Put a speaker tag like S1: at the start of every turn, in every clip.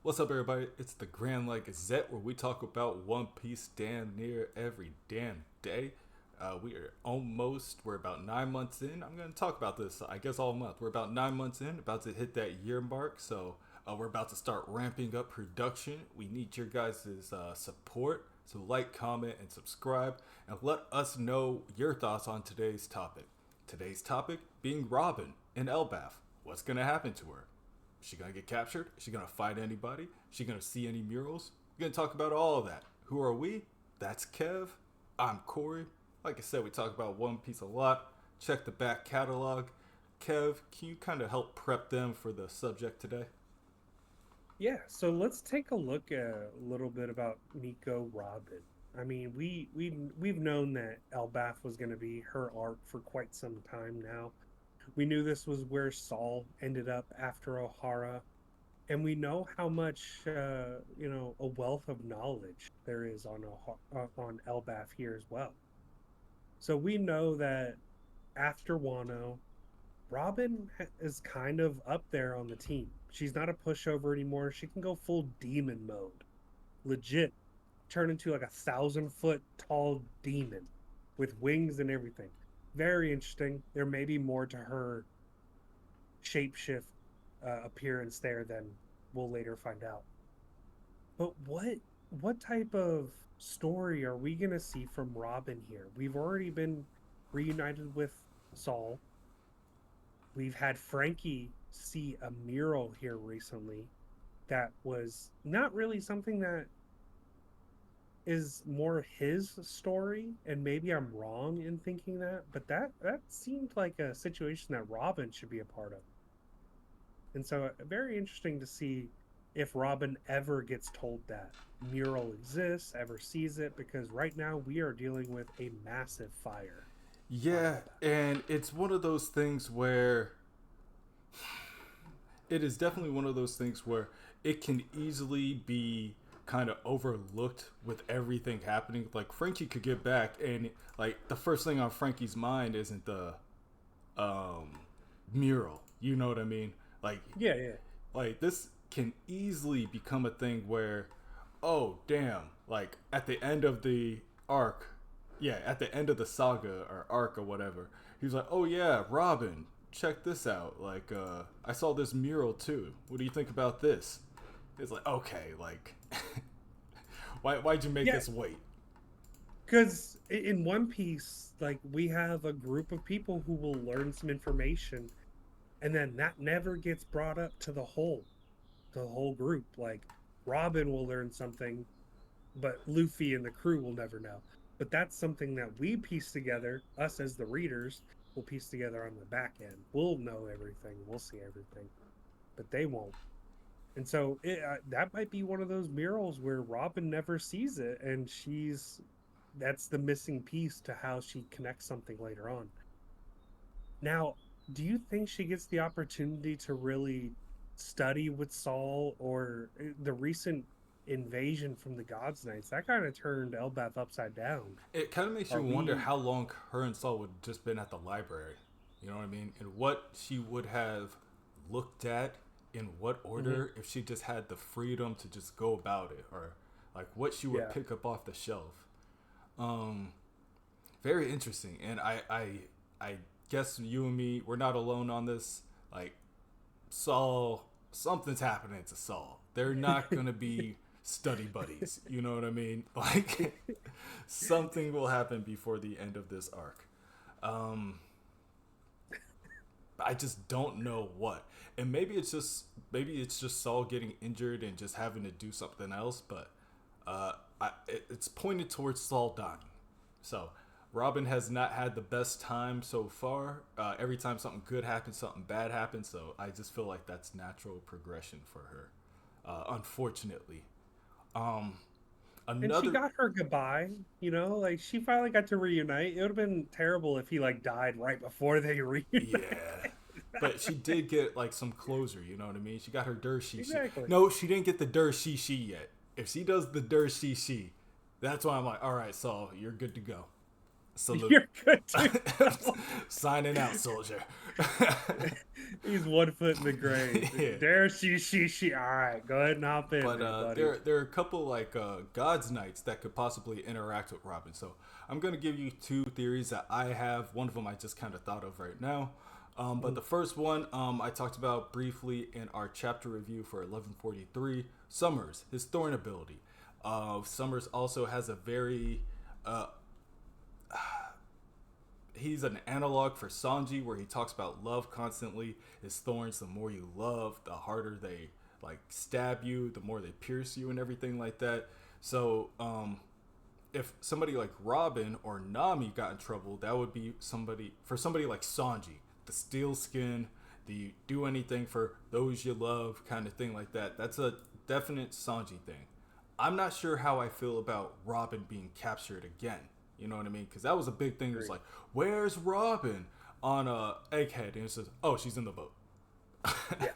S1: What's up, everybody? It's the Grand Light Gazette, where we talk about One Piece damn near every damn day. We're about 9 months in. I'm going to talk about this, I guess, all month. We're about 9 months in, about to hit that year mark, so we're about to start ramping up production. We need your guys' support, so like, comment, and subscribe, and let us know your thoughts on today's topic. Today's topic being Robin and Elbaph. What's going to happen to her? Is she gonna get captured? Is she gonna fight anybody? Is she gonna see any murals? We're gonna talk about all of that. Who are we? That's Kev. I'm Corey. Like I said, we talk about One Piece a lot. Check the back catalog. Kev, can you kind of help prep them for the subject today?
S2: Yeah, so let's take a look at a little bit about Nico Robin. I mean, we've known that Elbaph was going to be her arc for quite some time now. We knew this was where Saul ended up after O'Hara, and we know how much a wealth of knowledge there is on Elbaph here as well. So we know that after Wano, is kind of up there on the team. She's not a pushover anymore. She can go full demon mode, legit, turn into like 1,000 foot tall demon with wings and everything. Very interesting. There may be more to her shapeshift appearance there than we'll later find out. But what type of story are we gonna see from Robin here? We've already been reunited with Saul. We've had Frankie see a mural here recently that was not really something that is more his story, and maybe I'm wrong in thinking that, but that seemed like a situation that Robin should be a part of. And so very interesting to see if Robin ever gets told that mural exists, ever sees it, because right now we are dealing with a massive fire on
S1: Yeah,
S2: Elba.
S1: and it's one of those things where it is definitely one of those things where it can easily be kind of overlooked with everything happening. Like Frankie could get back, and like the first thing on Frankie's mind isn't the um, mural. You know what I mean? Like,
S2: Yeah, yeah.
S1: like this can easily become a thing where, oh damn! Like at the end of the arc, yeah, at the end of the saga or arc or whatever, he's like, oh yeah, Robin, check this out. Like, I saw this mural too. What do you think about this? It's like, okay, like, why'd you make
S2: Yeah,
S1: us wait?
S2: because in One Piece, like we have a group of people who will learn some information, and then that never gets brought up to the whole group. Like Robin will learn something, but Luffy and the crew will never know. But that's something that we piece together, us as the readers, will piece together on the back end. We'll know everything, we'll see everything, but they won't. And so that might be one of those murals where Robin never sees it, and that's the missing piece to how she connects something later on. Now, do you think she gets the opportunity to really study with Saul, or the recent invasion from the Gods Knights? That kind of turned Elbaf upside down.
S1: It kind of makes you
S2: Are
S1: wonder
S2: we?
S1: how long her and Saul would just been at the library. You know what I mean? And what she would have looked at in what
S2: Mhm.
S1: order if she just had the freedom to just go about it, or like what she would
S2: Yeah.
S1: pick up off the shelf. Um, Very interesting. And I guess you and me, we're not alone on this. Like Saul, something's happening to Saul. They're not gonna be study buddies. You know what I mean? Like something will happen before the end of this arc. Um, I just don't know what. And maybe it's just Saul getting injured and just having to do something else. But it's pointed towards Saul dying. So Robin has not had the best time so far. Every time something good happens, something bad happens. So I just feel like that's natural progression for her. Unfortunately, um,
S2: And she
S1: another
S2: got her goodbye. Like she finally got to reunite. It would have been terrible if he like died right before they reunited.
S1: yeah, but she did get like some closure. You know what I mean? She got her der she she.
S2: Exactly.
S1: No, she didn't get the der she yet. If she does the der she, that's why I'm like, all right, Saul, you're good to go. Salute.
S2: You're good to go.
S1: Signing out, soldier.
S2: He's 1 foot in the grave.
S1: Yeah.
S2: There, she. All right, go ahead and hop in
S1: But
S2: there, buddy.
S1: there are a couple like God's Knights that could possibly interact with Robin. So I'm gonna give you two theories that I have. One of them I just kind of thought of right now. But the first one I talked about briefly in our chapter review for 1143. Summers, his Thorn ability. Summers also has a very he's an analog for Sanji, where he talks about love constantly. His thorns, the more you love, the harder they like stab you, the more they pierce you, and everything like that. So, if somebody like Robin or Nami got in trouble, that would be somebody like Sanji, the steel skin, the do anything for those you love kind of thing like that. That's a definite Sanji thing. I'm not sure how I feel about Robin being captured again. You know what I mean? Because that was a big thing. It was like, "Where's Robin?" on Egghead, and it says, "Oh, she's in the boat."
S2: Yeah.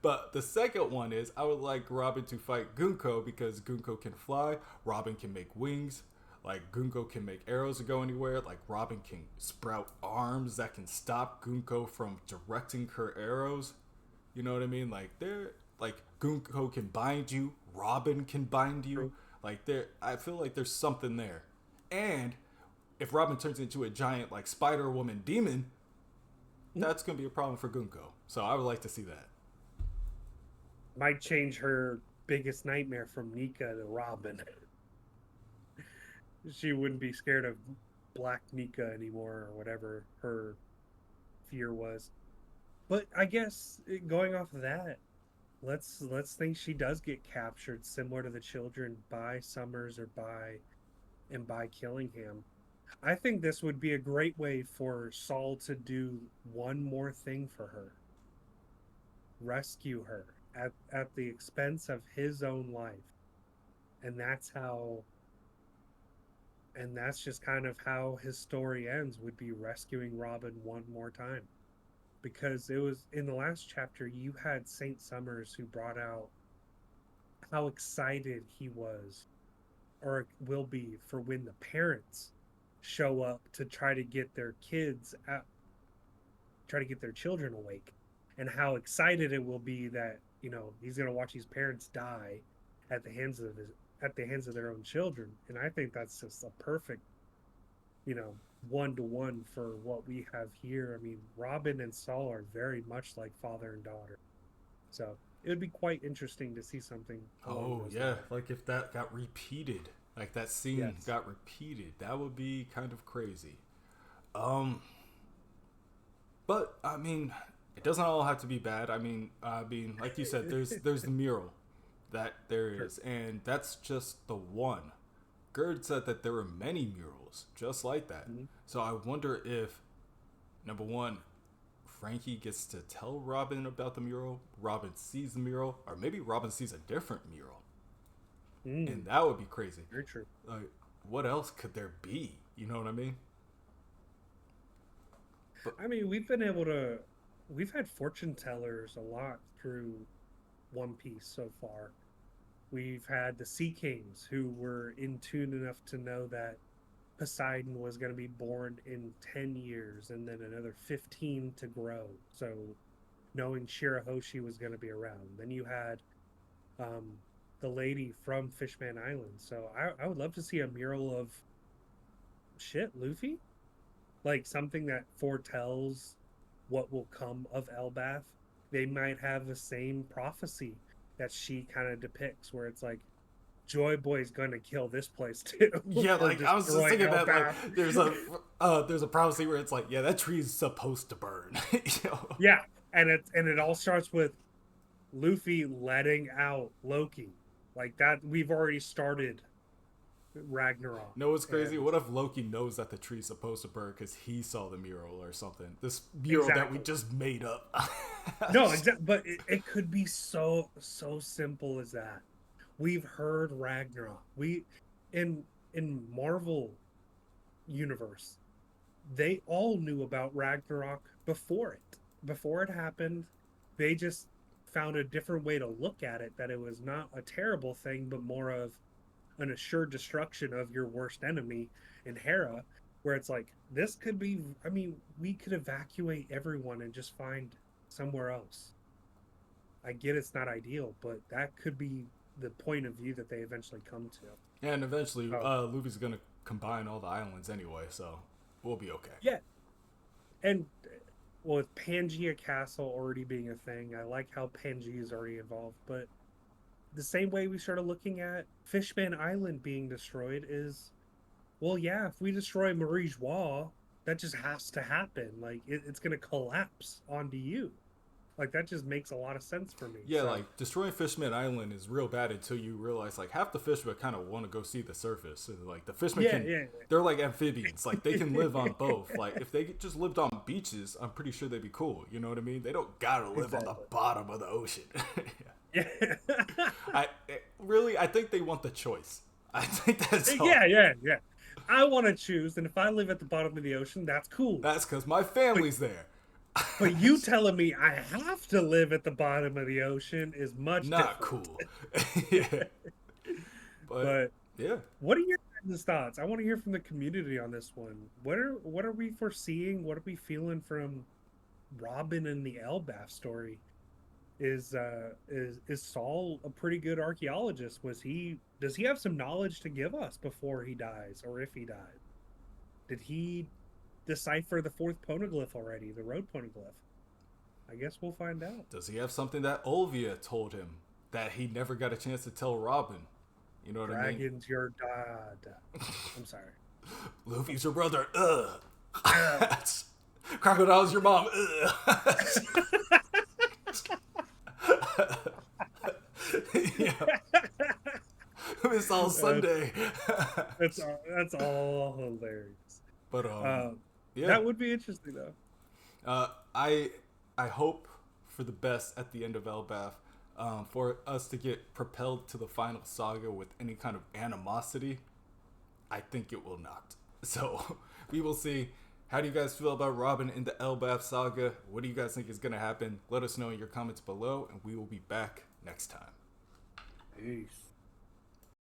S1: But the second one is I would like Robin to fight Gunko because Gunko can fly, Robin can make wings, like Gunko can make arrows to go anywhere, like Robin can sprout arms that can stop Gunko from directing her arrows. You know what I mean? Like they're like Gunko can bind you, Robin can bind you.
S2: True.
S1: Like there I feel like there's something there. And if Robin turns into a giant like Spider Woman demon, that's gonna be a problem for Gunko. So I would like to see that.
S2: Might change her biggest nightmare from Nika to Robin. She wouldn't be scared of Black Nika anymore, or whatever her fear was. But I guess going off of that, let's think she does get captured, similar to the children, by Summers or by Killingham. I think this would be a great way for Saul to do one more thing for her: rescue her at the expense of his own life. And that's just kind of how his story ends, would be rescuing Robin one more time. Because it was in the last chapter, you had Saint Summers, who brought out how excited he was or will be for when the parents show up to try to get their children awake, and how excited it will be that he's going to watch these parents die at the hands of their own children. And I think that's just a perfect, you know, one to one for what we have here. I mean, Robin and Saul are very much like father and daughter. So it would be quite interesting to see something along
S1: Oh
S2: those
S1: yeah,
S2: lines.
S1: like if that got repeated, like that scene
S2: Yes.
S1: got repeated, that would be kind of crazy. Um, but I mean, it doesn't all have to be bad. I mean, like you said, there's the mural that there
S2: Sure.
S1: is, and that's just the one. Gerd said that there were many murals just like that.
S2: Mhm.
S1: So I wonder if number one, Frankie gets to tell Robin about the mural, Robin sees the mural, or maybe Robin sees a different mural. And
S2: Mm,
S1: that would be crazy.
S2: very true.
S1: Like, what else could there be? You know what I mean? But
S2: I mean, we've had fortune tellers a lot through One Piece so far. We've had the Sea Kings, who were in tune enough to know that Poseidon was going to be born in 10 years and then another 15 to grow. So knowing Shirahoshi was going to be around. Then you had um, the lady from Fishman Island. So I would love to see a mural of Luffy, like something that foretells what will come of Elbaph. They might have the same prophecy that she kind of depicts, where it's like Joy Boy's gonna kill this place too,
S1: yeah,
S2: or
S1: like I was just
S2: destroy
S1: thinking that like
S2: Elbaph.
S1: there's a prophecy where it's like, yeah, that tree is supposed to burn. You know?
S2: Yeah, and it all starts with Luffy letting out Loki. Like that, we've already started Ragnarok,
S1: No, what's crazy?
S2: and
S1: What if Loki knows that the tree's supposed to burn because he saw the mural or something? This mural that we
S2: exactly.
S1: just made up.
S2: No, but it could be so simple as that. We've heard Ragnarok. We in Marvel universe, they all knew about Ragnarok before it happened. They just found a different way to look at it, that it was not a terrible thing but more of an assured destruction of your worst enemy in Hera. where it's like this could be. I mean, we could evacuate everyone and just find somewhere else. I get it's not ideal, but that could be the point of view that they eventually come to.
S1: And eventually,
S2: Oh,
S1: Luffy's gonna combine all the islands anyway, so we'll be okay.
S2: yeah, and well, with Pangea Castle already being a thing, I like how Pangea is already involved. But the same way we started looking at Fishman Island being destroyed is, well, yeah, if we destroy Marie Joie, that just has to happen. Like it's gonna collapse onto you. Like that just makes a lot of sense for me.
S1: Yeah,
S2: So
S1: like destroying Fishman Island is real bad until you realize like half the fishmen kind of want to go see the surface. And, like the fishmen
S2: yeah,
S1: can,
S2: yeah,
S1: they're like amphibians. Like they can live on both. Like if they just lived on beaches, I'm pretty sure they'd be cool. You know what I mean? They don't gotta live on the
S2: exactly.
S1: bottom of the ocean.
S2: Yeah.
S1: I think they want the choice. I think that's all.
S2: Yeah, yeah, yeah. I want to choose, and if I live at the bottom of the ocean, that's cool.
S1: That's because my
S2: But
S1: family's there.
S2: but you telling me I have to live at the bottom of the ocean is much
S1: Not
S2: different.
S1: cool. Yeah, but
S2: But
S1: yeah.
S2: what are your guys' thoughts? I want to hear from the community on this one. What are we foreseeing? What are we feeling from Robin and the Elbaph story? Is Saul a pretty good archaeologist? Does he have some knowledge to give us before he dies, or if he dies? Did he decipher the fourth poneglyph already, the road poneglyph? I guess we'll find out.
S1: Does he have something that Olvia told him that he never got a chance to tell Robin? You know what I mean?
S2: Dragon's your dad. I'm sorry.
S1: Luffy's your brother. Ugh.
S2: Uh,
S1: Crocodile's your mom. Ugh. Yeah. It's all Sunday.
S2: that's all hilarious.
S1: But yeah.
S2: That would be interesting though.
S1: I hope for the best at the end of Elbaph, for us to get propelled to the final saga with any kind of animosity. I think it will not. So we will see. How do you guys feel about Robin in the Elbaph saga? What do you guys think is going to happen? Let us know in your comments below, and we will be back next time.
S2: Peace.